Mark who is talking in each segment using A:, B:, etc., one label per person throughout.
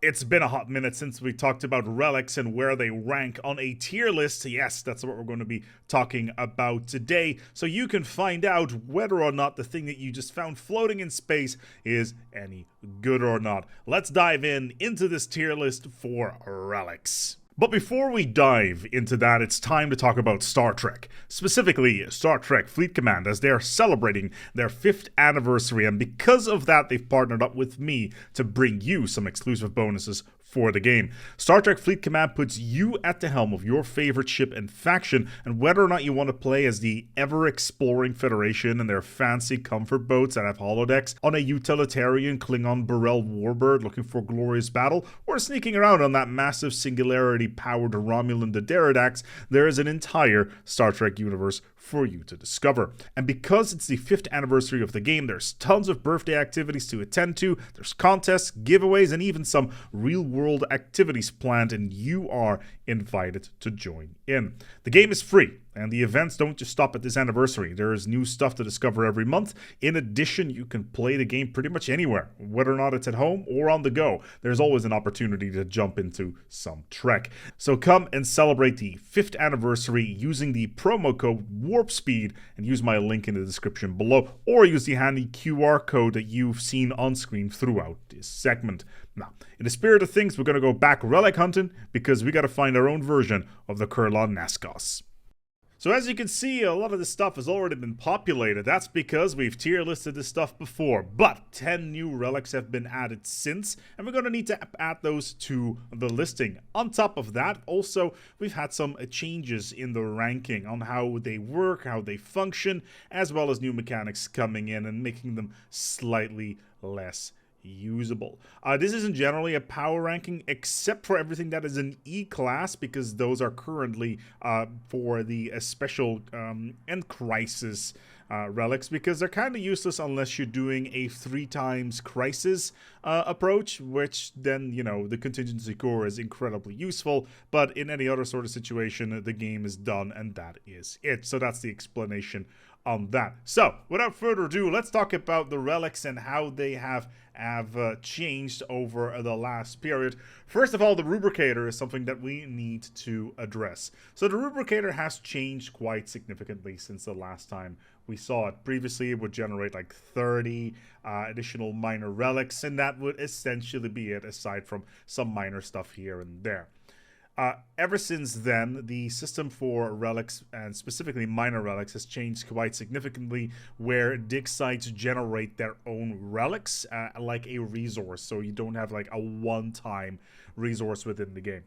A: It's been a hot minute since we talked about relics and where they rank on a tier list. Yes, that's what we're going to be talking about today. So you can find out whether or not the thing that you just found floating in space is any good or not. Let's dive into this tier list for relics. But before we dive into that, it's time to talk about Star Trek. Specifically, Star Trek Fleet Command, as they're celebrating their 5th anniversary, and because of that, they've partnered up with me to bring you some exclusive bonuses for the game. Star Trek Fleet Command puts you at the helm of your favorite ship and faction, and whether or not you want to play as the ever-exploring Federation and their fancy comfort boats that have holodecks, on a utilitarian Klingon Burrell warbird looking for glorious battle, or sneaking around on that massive singularity-powered Romulan Daedalus, there is an entire Star Trek universe for you to discover. And because it's the 5th anniversary of the game, there's tons of birthday activities to attend to, there's contests, giveaways, and even some real-world activities planned, and you are invited to join in. The game is free, and the events don't just stop at this anniversary. There is new stuff to discover every month. In addition, you can play the game pretty much anywhere, whether or not it's at home or on the go. There's always an opportunity to jump into some Trek. So come and celebrate the 5th anniversary using the promo code WARPSPEED, and use my link in the description below, or use the handy QR code that you've seen on screen throughout this segment. Now, in the spirit of things, we're going to go back relic hunting, because we got to find our own version of the Kurlan Nascos. So as you can see, a lot of this stuff has already been populated. That's because we've tier listed this stuff before, but 10 new relics have been added since, and we're going to need to add those to the listing. On top of that, also, we've had some changes in the ranking on how they work, how they function, as well as new mechanics coming in and making them slightly less usable. This isn't generally a power ranking, except for everything that is an E class, because those are currently for the special and crisis relics, because they're kind of useless unless you're doing a 3 times crisis approach, which then, you know, the contingency core is incredibly useful, but in any other sort of situation, the game is done, and that is it. So that's the explanation on that. So without further ado, let's talk about the relics and how they have changed over the last period. First of all, the Rubricator is something that we need to address. So the Rubricator has changed quite significantly since the last time we saw it. Previously, it would generate like 30 additional minor relics, and that would essentially be it, aside from some minor stuff here and there. Ever since then, the system for relics, and specifically minor relics, has changed quite significantly, where dig sites generate their own relics like a resource, so you don't have like a one-time resource within the game.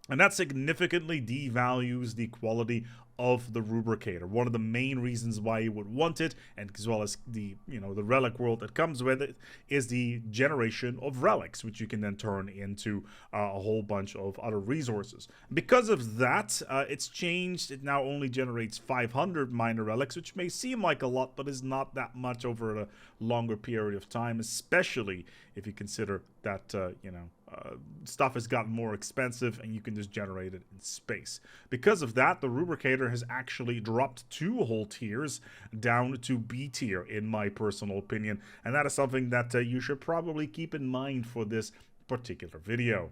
A: And that significantly devalues the quality of the Rubricator. One of the main reasons why you would want it, and as well as the, you know, the relic world that comes with it, is the generation of relics, which you can then turn into a whole bunch of other resources. Because of that, it's changed. It now only generates 500 minor relics, which may seem like a lot, but is not that much over a longer period of time, especially if you consider that, stuff has gotten more expensive and you can just generate it in space. Because of that, the Rubricator has actually dropped 2 whole tiers down to B tier, in my personal opinion, and that is something that you should probably keep in mind for this particular video.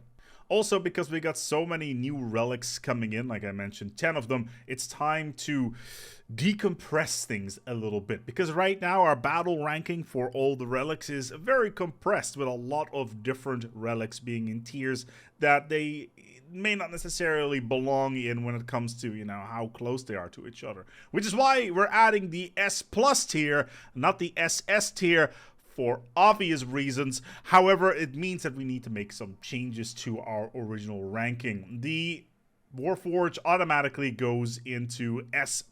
A: Also, because we got so many new relics coming in, like I mentioned, 10 of them, it's time to decompress things a little bit. Because right now, our battle ranking for all the relics is very compressed, with a lot of different relics being in tiers that they may not necessarily belong in when it comes to, you know, how close they are to each other. Which is why we're adding the S+ tier, not the SS tier, for obvious reasons. However, it means that we need to make some changes to our original ranking. The Warforged automatically goes into S+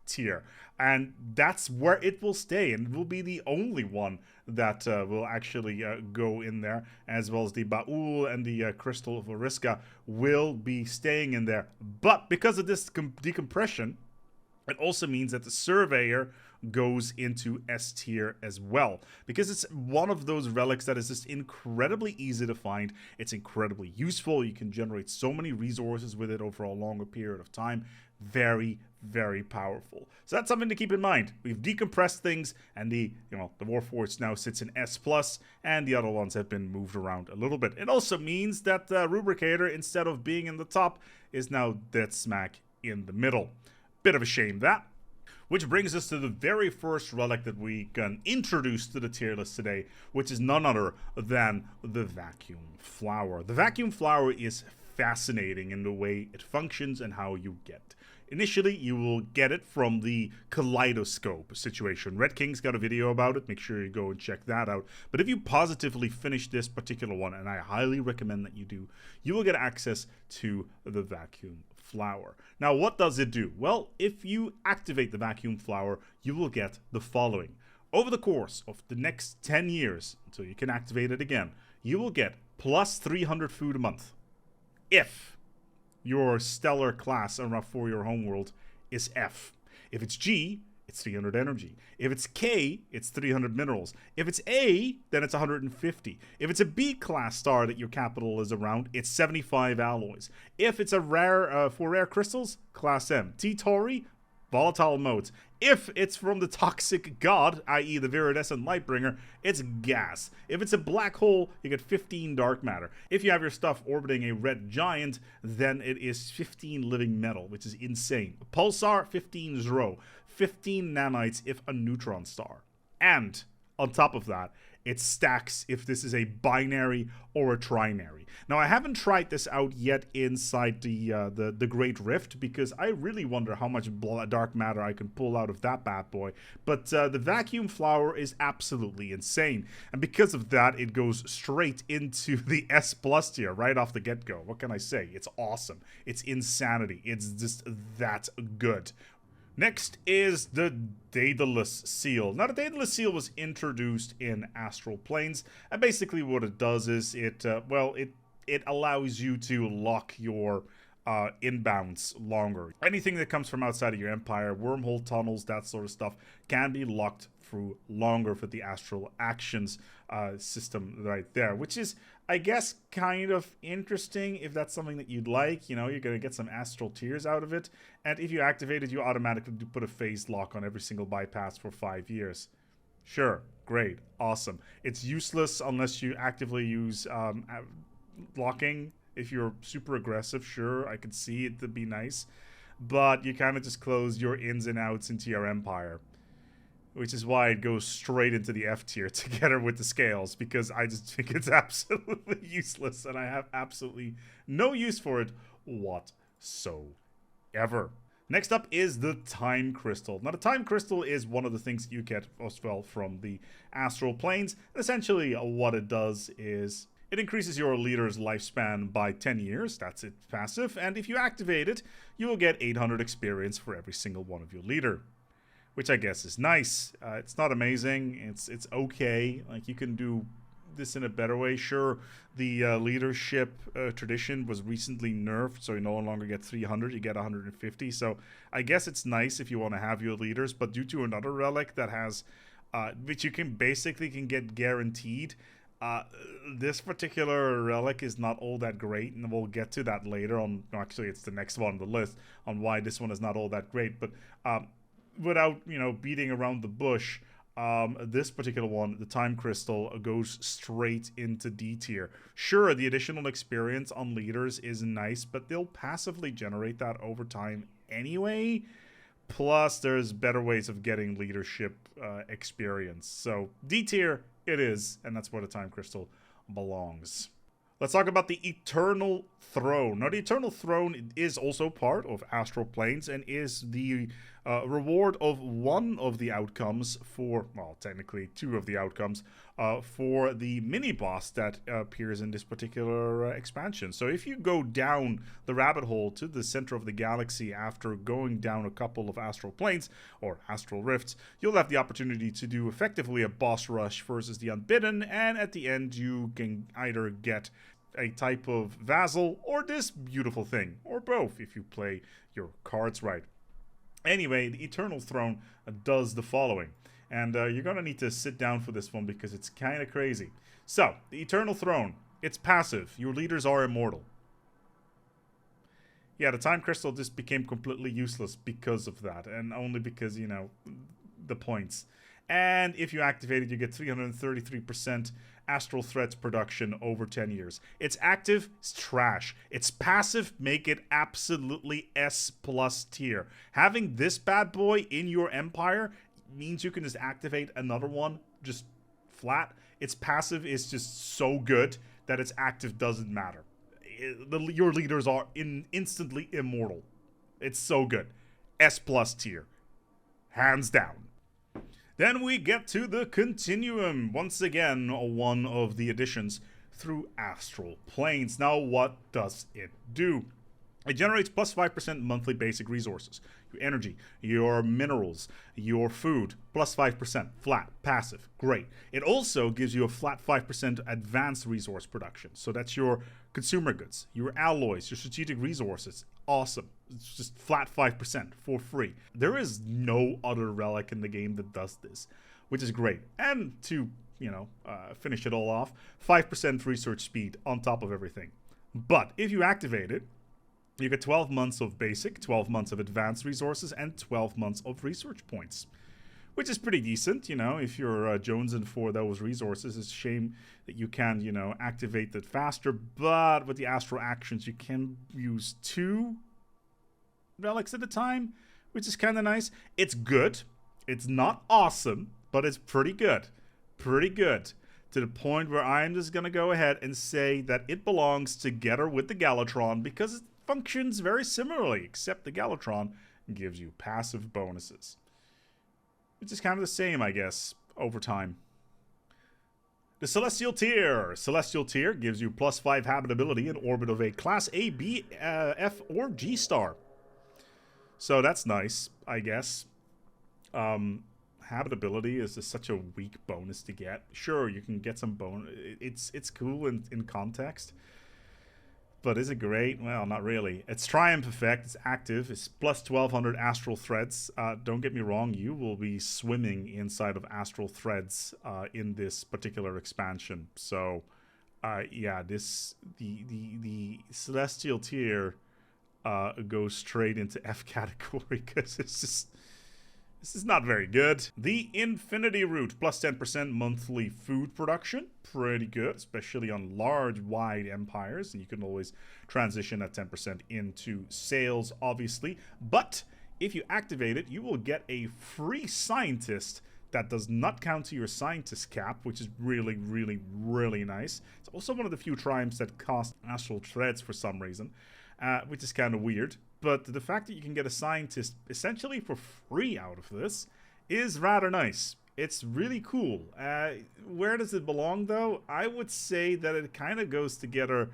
A: tier, and that's where it will stay, and it will be the only one that will actually go in there, as well as the Baul and the Crystal of Oriska will be staying in there. But because of this decompression, it also means that the Surveyor goes into S tier as well, because it's one of those relics that is just incredibly easy to find. It's incredibly useful. You can generate so many resources with it over a longer period of time. Very, very powerful. So that's something to keep in mind. We've decompressed things, and the Warforged now sits in S+, and the other ones have been moved around a little bit. It also means that Rubricator, instead of being in the top, is now dead smack in the middle. Bit of a shame, that. Which brings us to the very first relic that we can introduce to the tier list today, which is none other than the Vacuum Flower. The Vacuum Flower is fascinating in the way it functions and how you get it. Initially, you will get it from the kaleidoscope situation. Red King's got a video about it. Make sure you go and check that out. But if you positively finish this particular one, and I highly recommend that you do, you will get access to the Vacuum Flower. Now, what does it do? Well, if you activate the Vacuum Flower, you will get the following. Over the course of the next 10 years, until you can activate it again, you will get plus 300 food a month. If your stellar class for your homeworld is F. If it's G, it's 300 energy. If it's K, it's 300 minerals. If it's A, then it's 150. If it's a B class star that your capital is around, it's 75 alloys. If it's a rare, for rare crystals, class M. T Tauri, volatile modes. If it's from the toxic god, i.e. the Viridescent Lightbringer, it's gas. If it's a black hole, you get 15 dark matter. If you have your stuff orbiting a red giant, then it is 15 living metal, which is insane. A pulsar, 15 Zro. 15 nanites if a neutron star. And on top of that, it stacks if this is a binary or a trinary. Now, I haven't tried this out yet inside the Great Rift, because I really wonder how much dark matter I can pull out of that bad boy. But the Vacuum Flower is absolutely insane. And because of that, it goes straight into the S+ tier right off the get-go. What can I say? It's awesome. It's insanity. It's just that good. Next is the Daedalus Seal. Now, the Daedalus Seal was introduced in Astral Planes, and basically what it does is it allows you to lock your inbounds longer. Anything that comes from outside of your empire, wormhole tunnels, that sort of stuff, can be locked through longer for the Astral Actions system right there, which is, I guess, kind of interesting if that's something that you'd like. You know, you're going to get some astral tears out of it, and if you activate it, you automatically put a phase lock on every single bypass for 5 years. Sure, great, awesome. It's useless unless you actively use locking. If you're super aggressive, sure, I could see it to be nice, but you kind of just close your ins and outs into your empire, which is why it goes straight into the F tier together with the scales, because I just think it's absolutely useless, and I have absolutely no use for it whatsoever. Next up is the Time Crystal. Now, the Time Crystal is one of the things that you get as well from the Astral Planes. And essentially, what it does is it increases your leader's lifespan by 10 years. That's its passive. And if you activate it, you will get 800 experience for every single one of your leader, which I guess is nice. It's not amazing. It's okay. Like, you can do this in a better way. Sure, the leadership tradition was recently nerfed, so you no longer get 300, you get 150. So I guess it's nice if you want to have your leaders, but due to another relic that has, which you can get guaranteed, this particular relic is not all that great, and we'll get to that later on. Actually, it's the next one on the list on why this one is not all that great, but without, beating around the bush, this particular one, the Time Crystal, goes straight into D tier. Sure, the additional experience on leaders is nice, but they'll passively generate that over time anyway. Plus, there's better ways of getting leadership experience. So D tier it is, and that's where the Time Crystal belongs. Let's talk about the Eternal Throne. Now, the Eternal Throne is also part of Astral Planes and is the reward of one of the outcomes for, well, technically two of the outcomes, for the mini-boss that appears in this particular expansion. So if you go down the rabbit hole to the center of the galaxy after going down a couple of Astral Planes, or Astral Rifts, you'll have the opportunity to do effectively a boss rush versus the Unbidden, and at the end you can either get a type of vassal or this beautiful thing, or both if you play your cards right. Anyway, the Eternal Throne does the following. And you're going to need to sit down for this one because it's kind of crazy. So, the Eternal Throne, it's passive. Your leaders are immortal. Yeah, the Time Crystal just became completely useless because of that. And only because, you know, the points. And if you activate it, you get 333% Astral Threads production over 10 years. It's active, it's trash. It's passive, make it absolutely S+ tier. Having this bad boy in your empire means you can just activate another one just flat. Its passive is just so good that its active doesn't matter. Your leaders are instantly immortal. It's so good. S+ tier. Hands down. Then we get to the Continuum. Once again, one of the additions through Astral Planes. Now, what does it do? It generates plus 5% monthly basic resources. Your energy, your minerals, your food, plus 5%. Flat, passive, great. It also gives you a flat 5% advanced resource production. So that's your consumer goods, your alloys, your strategic resources. Awesome. It's just flat 5% for free. There is no other relic in the game that does this, which is great. And to, you know, finish it all off, 5% research speed on top of everything. But if you activate it, you get 12 months of basic, 12 months of advanced resources, and 12 months of research points. Which is pretty decent, you know, if you're jonesing for those resources. It's a shame that you can't, you know, activate that faster. But with the Astral Actions, you can use 2 relics at a time, which is kind of nice. It's good. It's not awesome, but it's pretty good. Pretty good. To the point where I'm just going to go ahead and say that it belongs together with the Galatron because it functions very similarly, except the Galatron gives you passive bonuses. Which is kind of the same, I guess, over time. The Celestial Tier. Celestial Tier gives you plus 5 habitability in orbit of a Class A, B, F, or G star. So that's nice, I guess. Habitability is just such a weak bonus to get. Sure, you can get some bonus. It's cool in context. But is it great? Well, not really. It's Triumph Effect. It's active. It's plus 1,200 Astral Threads. Don't get me wrong. You will be swimming inside of Astral Threads in this particular expansion. So, yeah, the Celestial Tier goes straight into F category because it's just... This is not very good. The Infinity Route, plus 10% monthly food production. Pretty good, especially on large, wide empires. And you can always transition that 10% into sales, obviously. But if you activate it, you will get a free scientist that does not count to your scientist cap, which is really, really, really nice. It's also one of the few triumphs that cost Astral Threads for some reason, which is kind of weird. But the fact that you can get a scientist essentially for free out of this is rather nice. It's really cool. Where does it belong, though? I would say that it kind of goes together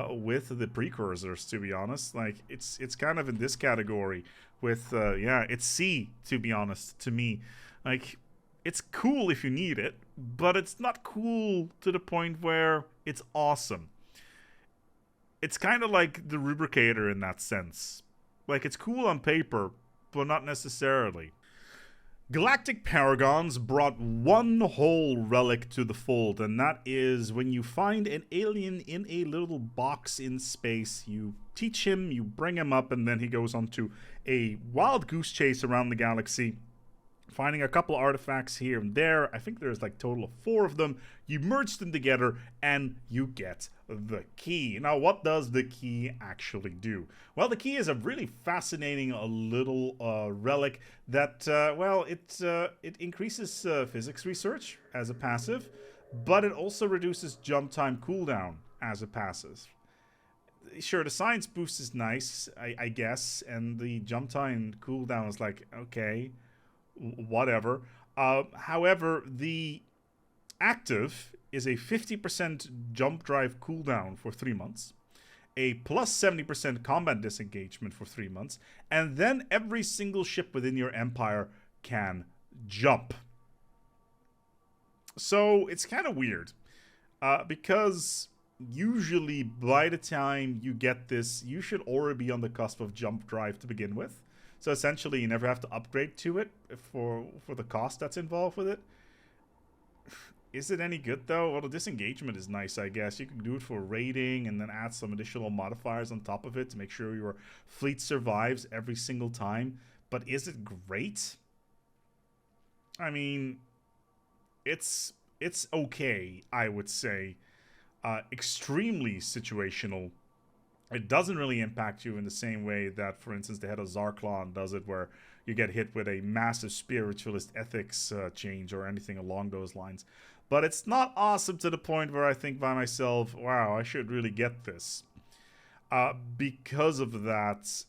A: with the precursors, to be honest. Like, it's kind of in this category with, yeah, it's C, to be honest, to me. Like, it's cool if you need it, but it's not cool to the point where it's awesome. It's kind of like the Rubricator in that sense. Like, it's cool on paper, but not necessarily. Galactic Paragons brought one whole relic to the fold, and that is when you find an alien in a little box in space, you teach him, you bring him up, and then he goes on to a wild goose chase around the galaxy, finding a couple artifacts here and there. I think there's like a total of 4 of them. You merge them together and you get the key. Now, what does the key actually do? Well, the key is a really fascinating little relic that, well, it increases physics research as a passive, but it also reduces jump time cooldown as a passive. Sure, the science boost is nice, I guess, and the jump time cooldown is like, okay, whatever. However, the active is a 50% jump drive cooldown for 3 months, a plus 70% combat disengagement for 3 months, and then every single ship within your empire can jump. So it's kind of weird, because usually by the time you get this, you should already be on the cusp of jump drive to begin with. So essentially, you never have to upgrade to it for the cost that's involved with it. Is it any good, though? Well, the disengagement is nice, I guess. You can do it for raiding and then add some additional modifiers on top of it to make sure your fleet survives every single time. But is it great? I mean, it's okay, I would say. Extremely situational. It doesn't really impact you in the same way that, for instance, the head of Zarklon does it, where you get hit with a massive spiritualist ethics change or anything along those lines. But it's not awesome to the point where I think by myself, wow, I should really get this. Because of that,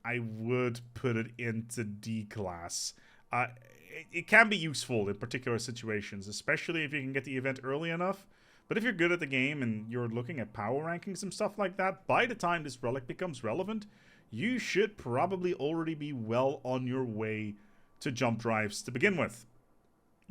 A: I would put it into D class. It can be useful in particular situations, especially if you can get the event early enough. But if you're good at the game and you're looking at power rankings and stuff like that, by the time this relic becomes relevant, you should probably already be well on your way to jump drives to begin with.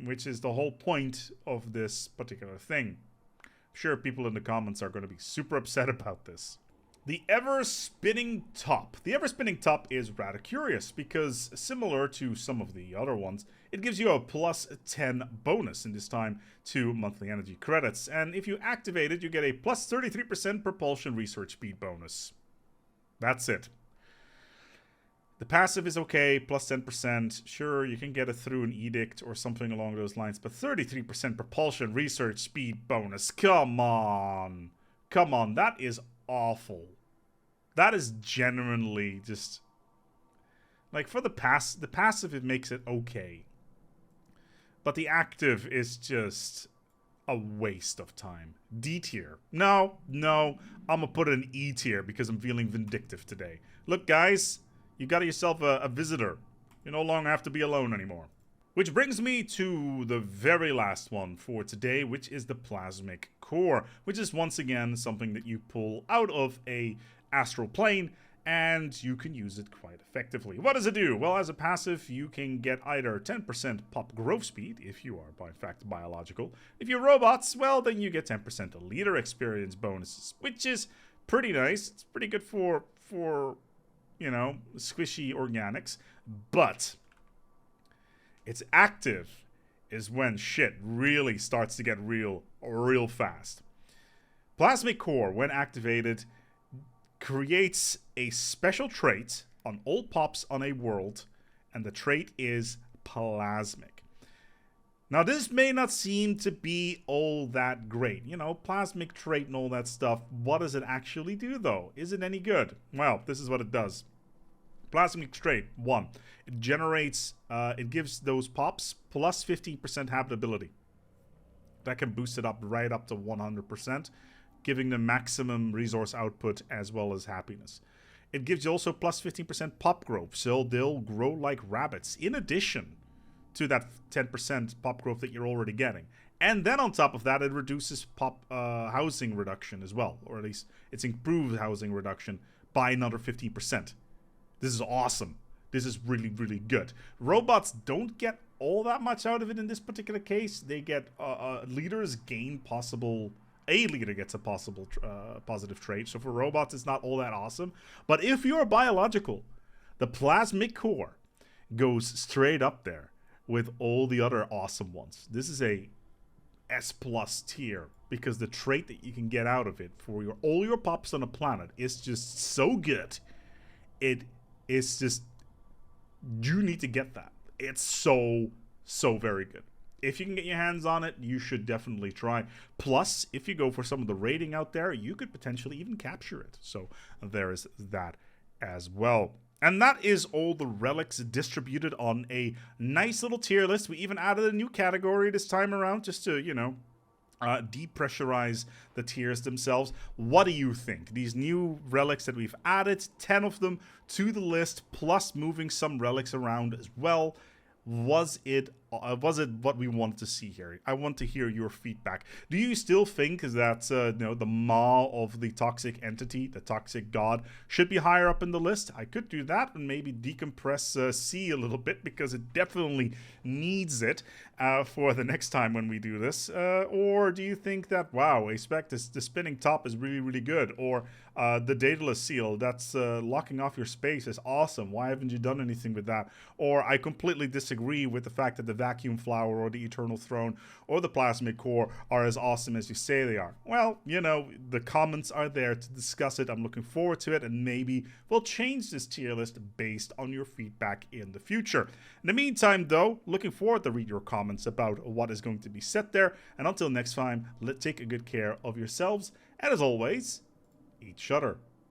A: Which is the whole point of this particular thing. I'm sure people in the comments are going to be super upset about this. The ever-spinning top. The ever-spinning top is rather curious because, similar to some of the other ones, it gives you a plus 10 bonus, in this time to monthly energy credits. And if you activate it, you get a plus 33% propulsion research speed bonus. That's it. The passive is okay, plus 10%. Sure, you can get it through an edict or something along those lines, but 33% propulsion research speed bonus. Come on. Come on, that is awful. That is genuinely just... Like, for the passive, it makes it okay. But the active is just a waste of time. D tier. No, I'm gonna put it in E tier because I'm feeling vindictive today. Look, guys... You got yourself a visitor. You no longer have to be alone anymore. Which brings me to the very last one for today, which is the Plasmic Core, which is once again something that you pull out of a Astral Plane, and you can use it quite effectively. What does it do? Well, as a passive, you can get either 10% pop growth speed, if you are, in fact, biological. If you're robots, well, then you get 10% leader experience bonuses, which is pretty nice. It's pretty good for you know, squishy organics, but its active is when shit really starts to get real fast. Plasmic Core, when activated, creates a special trait on all pops on a world, and the trait is Plasmic. Now, this may not seem to be all that great. You know, Plasmic trait and all that stuff. What does it actually do, though? Is it any good? Well, this is what it does. Plasmic trait, 1. It generates, it gives those pops plus 15% habitability. That can boost it up right up to 100%, giving them maximum resource output as well as happiness. It gives you also plus 15% pop growth, so they'll grow like rabbits, in addition to that 10% pop growth that you're already getting. And then on top of that, it reduces pop housing reduction as well, or at least it's improved housing reduction by another 15%. This is awesome. This is really, really good. Robots don't get all that much out of it in this particular case. They get leaders gain possible... A leader gets a possible positive trait. So for robots, it's not all that awesome. But if you're biological, the Plasmic Core goes straight up there with all the other awesome ones. This is a S+ tier because the trait that you can get out of it for all your pops on a planet is just so good. It's just, you need to get that. It's so very good. If you can get your hands on it, you should definitely try. Plus, if you go for some of the rating out there, you could potentially even capture it. So there is that as well. And that is all the relics distributed on a nice little tier list. We even added a new category this time around just to, you know, depressurize the tiers themselves. What do you think? These new relics that we've added, 10 of them to the list, plus moving some relics around as well. Was it was it what we wanted to see here? I want to hear your feedback. Do you still think that the maw of the toxic entity, the toxic god, should be higher up in the list? I could do that and maybe decompress C a little bit, because it definitely needs it for the next time when we do this. Or do you think that, wow, ASpec, the spinning top is really, really good, or the daedalus seal that's locking off your space is awesome, why haven't you done anything with that? Or I completely disagree with the fact that the vacuum flower or the eternal throne or the plasmic core are as awesome as you say they are. Well, you know, the comments are there to discuss it. I'm looking forward to it, and maybe we'll change this tier list based on your feedback in the future. In the meantime, though, looking forward to read your comments about what is going to be set there, and until next time, take a good care of yourselves, and as always, eat shutter.